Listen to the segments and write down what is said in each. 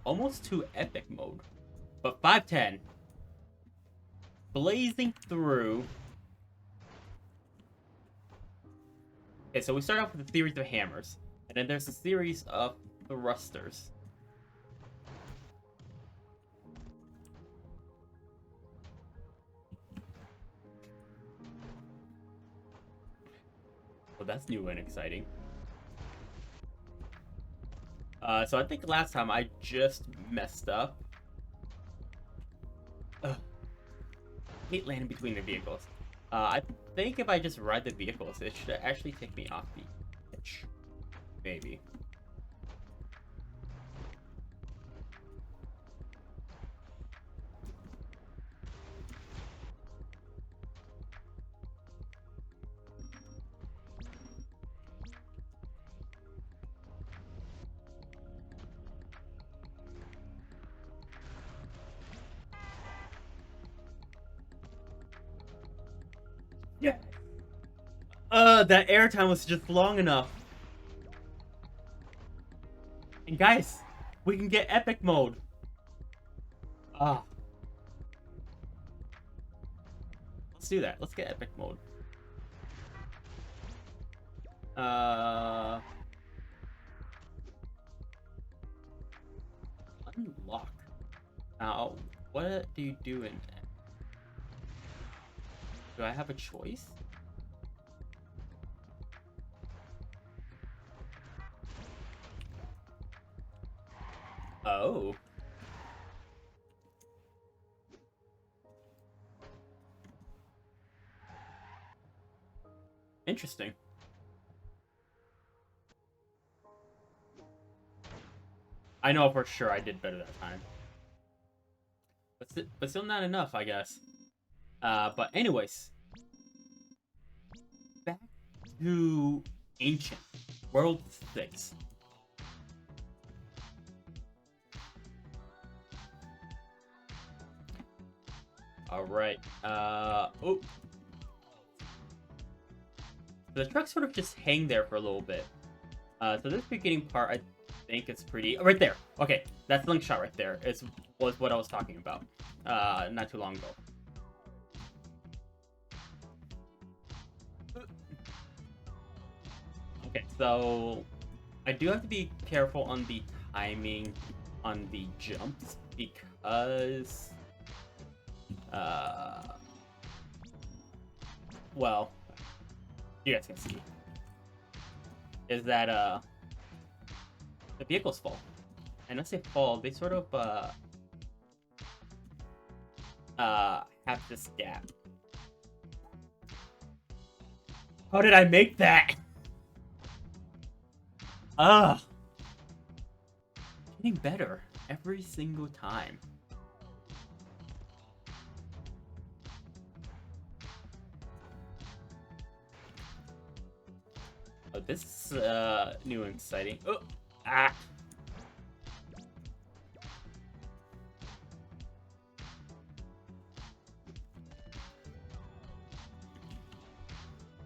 almost to epic mode. But 510. Blazing through. Okay, so we start off with a series of hammers. And then there's a series of thrusters. Well, that's new and exciting. So I think last time I just messed up. Ugh. Hate landing between the vehicles. I think if I just ride the vehicles, it should actually take me off the edge. Maybe. Yeah. That airtime was just long enough. And guys, we can get epic mode. Ah. Let's do that. Let's get epic mode. Unlock. Now, what do you do in that? Do I have a choice? Oh. Interesting. I know for sure I did better that time. But still not enough, I guess. But anyways. Back to Ancient. World 6. Alright. Oh. The trucks sort of just hang there for a little bit. So this beginning part, I think it's pretty... Oh, right there. Okay, that slingshot right there was what I was talking about. Not too long ago. Okay, so I do have to be careful on the timing on the jumps because... well, you guys can see. Is that, the vehicles fall. And once they fall, they sort of, have this gap. How did I make that? Ugh. Getting better every single time. Oh, this is, new and exciting. Oh, ah.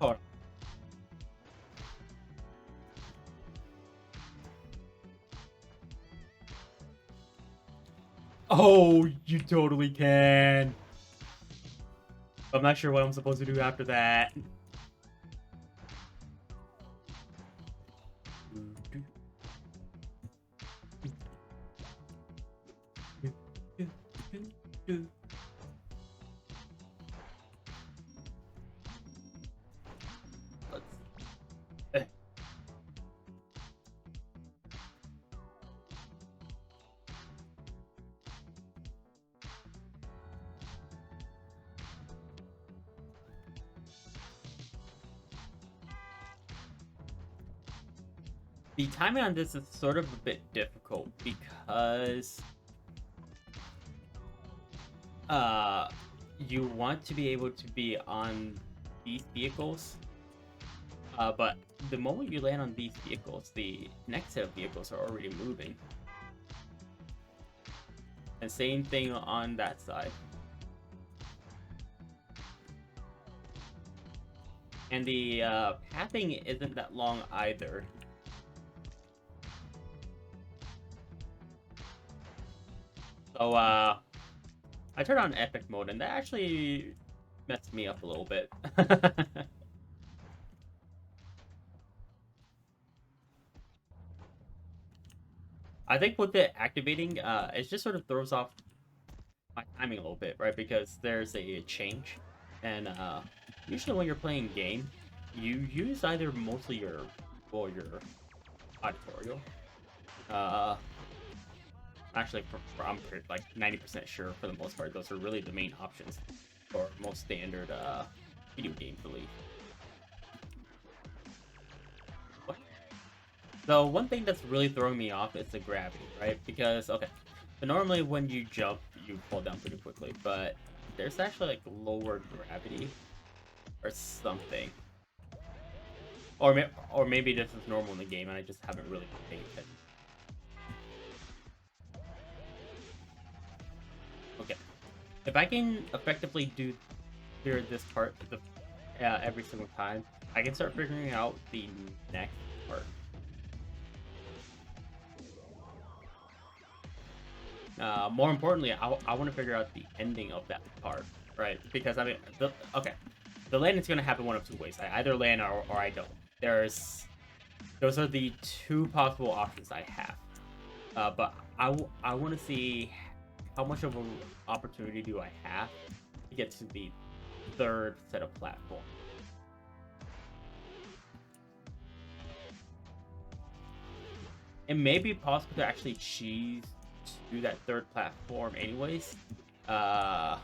Oh. Oh, you totally can. I'm not sure what I'm supposed to do after that. The timing on this is sort of a bit difficult because you want to be able to be on these vehicles, but the moment you land on these vehicles, the next set of vehicles are already moving. And same thing on that side. And the pathing isn't that long either. So, I turned on epic mode, and that actually messed me up a little bit. I think with it activating, it just sort of throws off my timing a little bit, right? Because there's a change, and usually when you're playing game, you use either mostly your or your auditorial. Uh, Actually, I'm pretty, like 90% sure for the most part, those are really the main options for most standard video games, at least. What? So one thing that's really throwing me off is the gravity, right? Because okay, so normally when you jump, you fall down pretty quickly, but there's actually like lower gravity or something. Or maybe this is normal in the game and I just haven't really paid attention. Okay, if I can effectively do clear this part every single time, I can start figuring out the next part. More importantly, I want to figure out the ending of that part, right? Because I mean, okay, the landing's gonna happen one of two ways. I either land or I don't. Those are the two possible options I have. But I want to see how much of an opportunity do I have to get to the third set of platform. It may be possible to actually cheese to that third platform anyways. That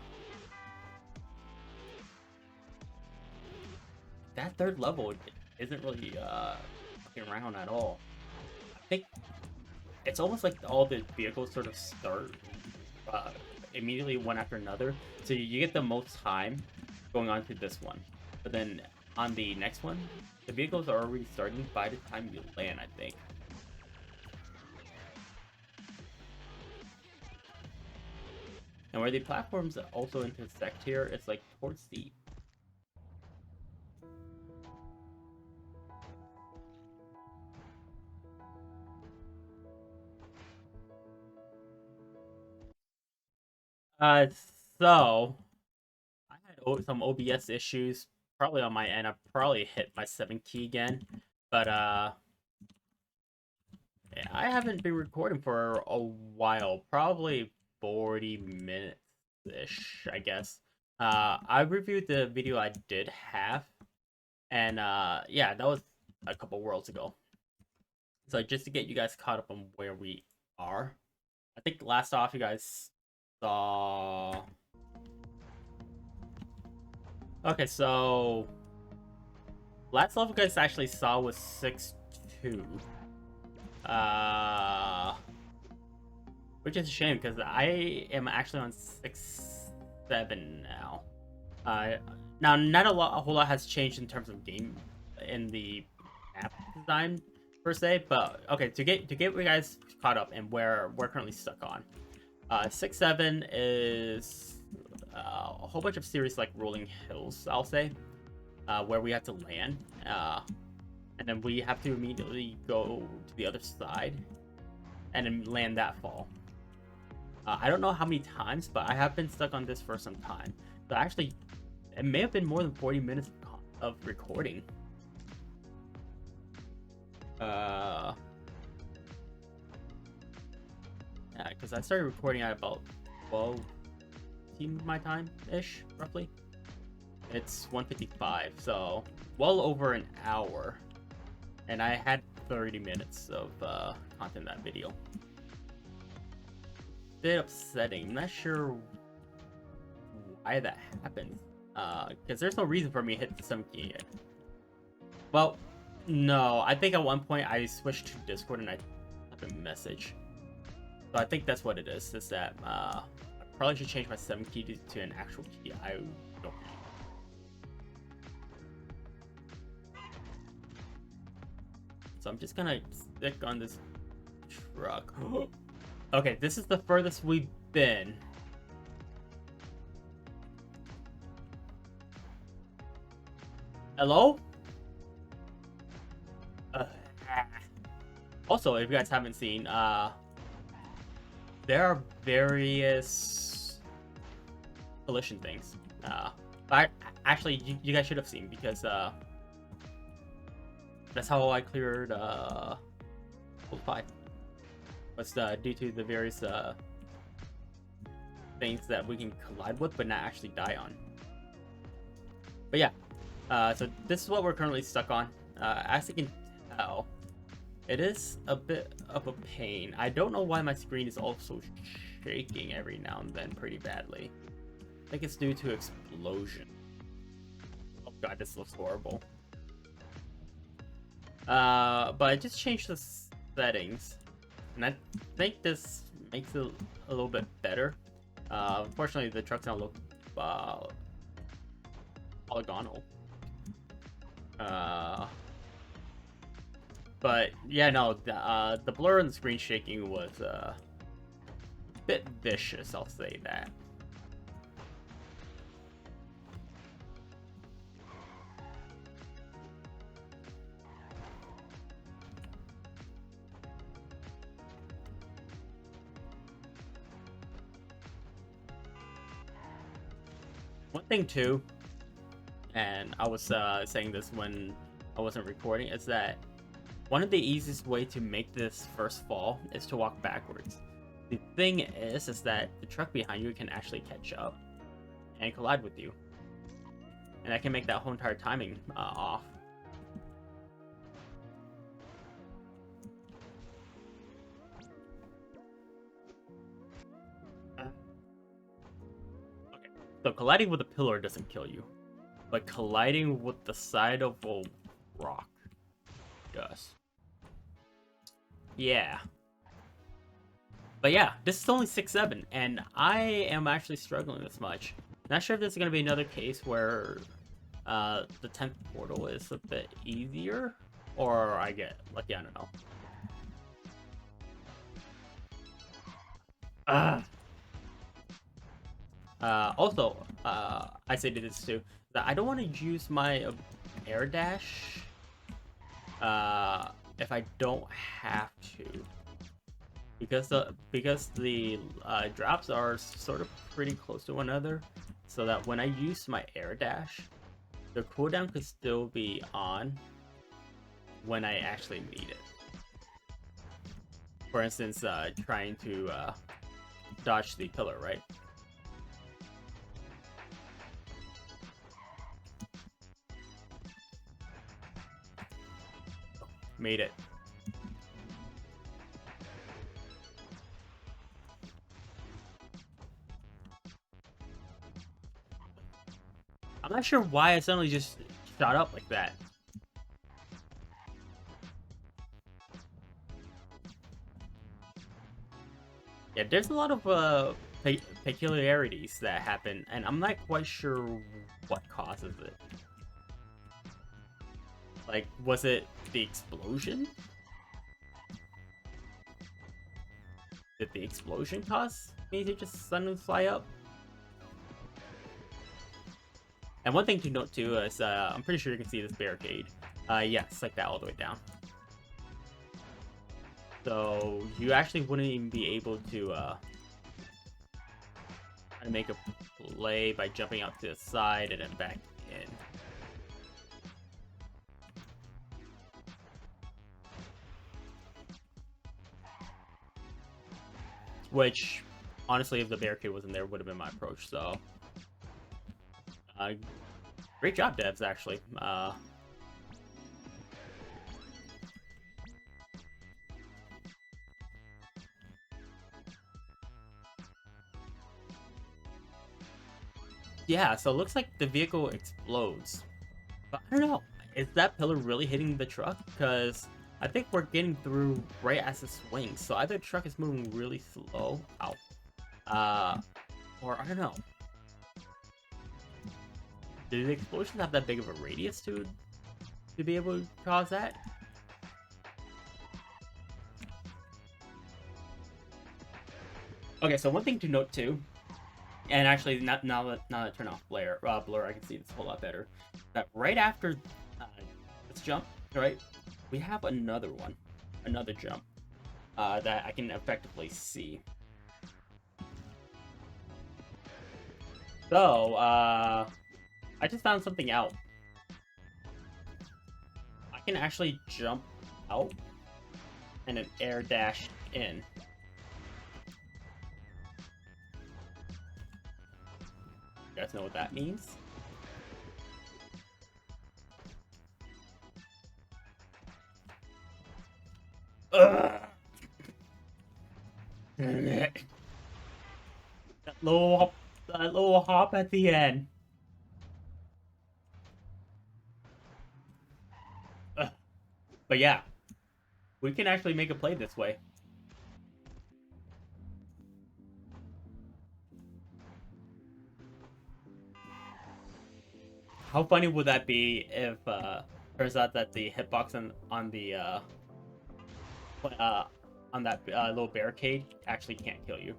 third level isn't really fucking around at all. I think it's almost like all the vehicles sort of start immediately one after another, so you get the most time going on to this one, but then on the next one, the vehicles are already starting by the time you land, I think. And where the platforms also intersect here, it's like towards the uh so I had some OBS issues probably on my end. I probably hit my 7 key again, but I haven't been recording for a while, probably 40 minutes ish, I guess. I reviewed the video I did have, and yeah, that was a couple worlds ago. So just to get you guys caught up on where we are, I think last off you guys saw. Okay, so last level you guys actually saw was 6-2. Which is a shame because I am actually on 6-7 now. Now not a whole lot has changed in terms of game in the map design per se, but okay, to get you guys caught up and where we're currently stuck on. 6-7 is a whole bunch of series like rolling hills, I'll say, where we have to land, and then we have to immediately go to the other side and then land that fall. I don't know how many times, but I have been stuck on this for some time. So actually, it may have been more than 40 minutes of recording. Yeah, because I started recording at about 12 my time-ish, roughly. It's 1:55, so well over an hour. And I had 30 minutes of content in that video. Bit upsetting. I'm not sure why that happened. Because there's no reason for me to hit the 7 key yet. Well, no. I think at one point I switched to Discord and I typed a message. So I think that's what it is. Is that I probably should change my 7 key to an actual key. I don't know. So I'm just gonna stick on this truck. Okay, this is the furthest we've been. Hello? Also, if you guys haven't seen, there are various collision things. But actually, you guys should have seen, because that's how I cleared Gold 5. Was due to the various things that we can collide with but not actually die on. But yeah, so this is what we're currently stuck on. As you can tell, it is a bit of a pain. I don't know why my screen is also shaking every now and then pretty badly. I think it's due to explosion. Oh god, this looks horrible. But I just changed the settings, and I think this makes it a little bit better. Unfortunately, the trucks now look polygonal. But yeah, no, the blur and the screen shaking was a bit vicious, I'll say that. One thing too, and I was saying this when I wasn't recording, is that one of the easiest way to make this first fall is to walk backwards. The thing is that the truck behind you can actually catch up and collide with you, and that can make that whole entire timing off. Okay, so colliding with a pillar doesn't kill you, but colliding with the side of a rock does. Yeah. But yeah, this is only 6-7, and I am actually struggling this much. Not sure if this is going to be another case where the 10th portal is a bit easier, or I get lucky, I don't know. Also, I say to this too, that I don't want to use my air dash if I don't have to. Because the drops are sort of pretty close to one another, so that when I use my air dash, the cooldown could still be on when I actually need it. For instance, trying to dodge the pillar, right? Made it. I'm not sure why I suddenly just shot up like that. Yeah, there's a lot of peculiarities that happen, and I'm not quite sure what causes it. Like, was it the explosion? Did the explosion cause me to just suddenly fly up? And one thing to note too is, I'm pretty sure you can see this barricade. Yeah, it's like that all the way down. So you actually wouldn't even be able to make a play by jumping out to the side and then back in. Which, honestly, if the barricade wasn't there, would have been my approach. So, great job, devs. Actually, yeah. So it looks like the vehicle explodes, but I don't know. Is that pillar really hitting the truck? Because I think we're getting through right as it swings. So either the truck is moving really slow, or I don't know. Do the explosions have that big of a radius to be able to cause that? Okay, so one thing to note too, and actually now that I turn off blur, I can see this a whole lot better. That right after this jump, right, we have another jump that I can effectively see. So, I just found something out. I can actually jump out and an air dash in. You guys know what that means? Ugh. Dang it. That little hop at the end. Ugh. But yeah, we can actually make a play this way. How funny would that be if turns out that the hitbox on the on that little barricade actually can't kill you?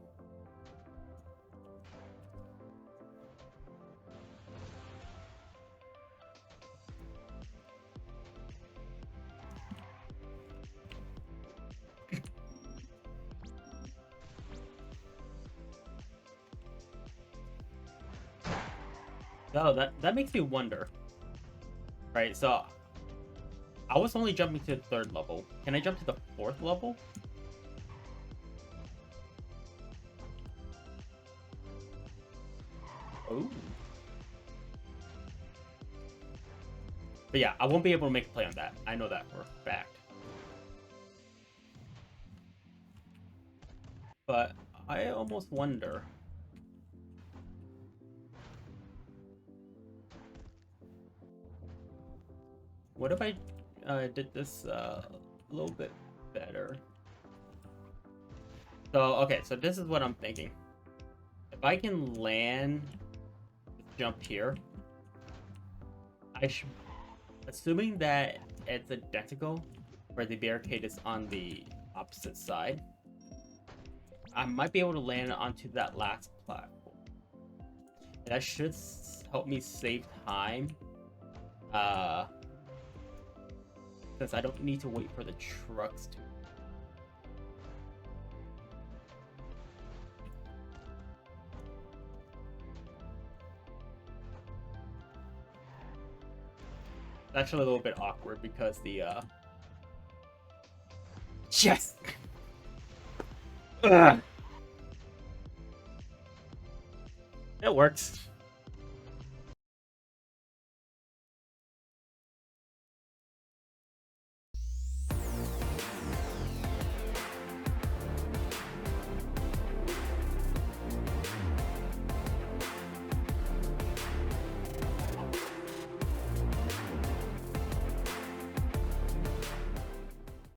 So that makes me wonder. Right, so I was only jumping to the 3rd level. Can I jump to the 4th level? Oh. But yeah, I won't be able to make a play on that. I know that for a fact. But I almost wonder. What if I did this a little bit better? So, okay, so this is what I'm thinking. If I can land, jump here, I should, assuming that it's identical, where the barricade is on the opposite side, I might be able to land onto that last platform. And that should help me save time. Since I don't need to wait for the trucks to. It's actually a little bit awkward because the yes. Ugh. It works.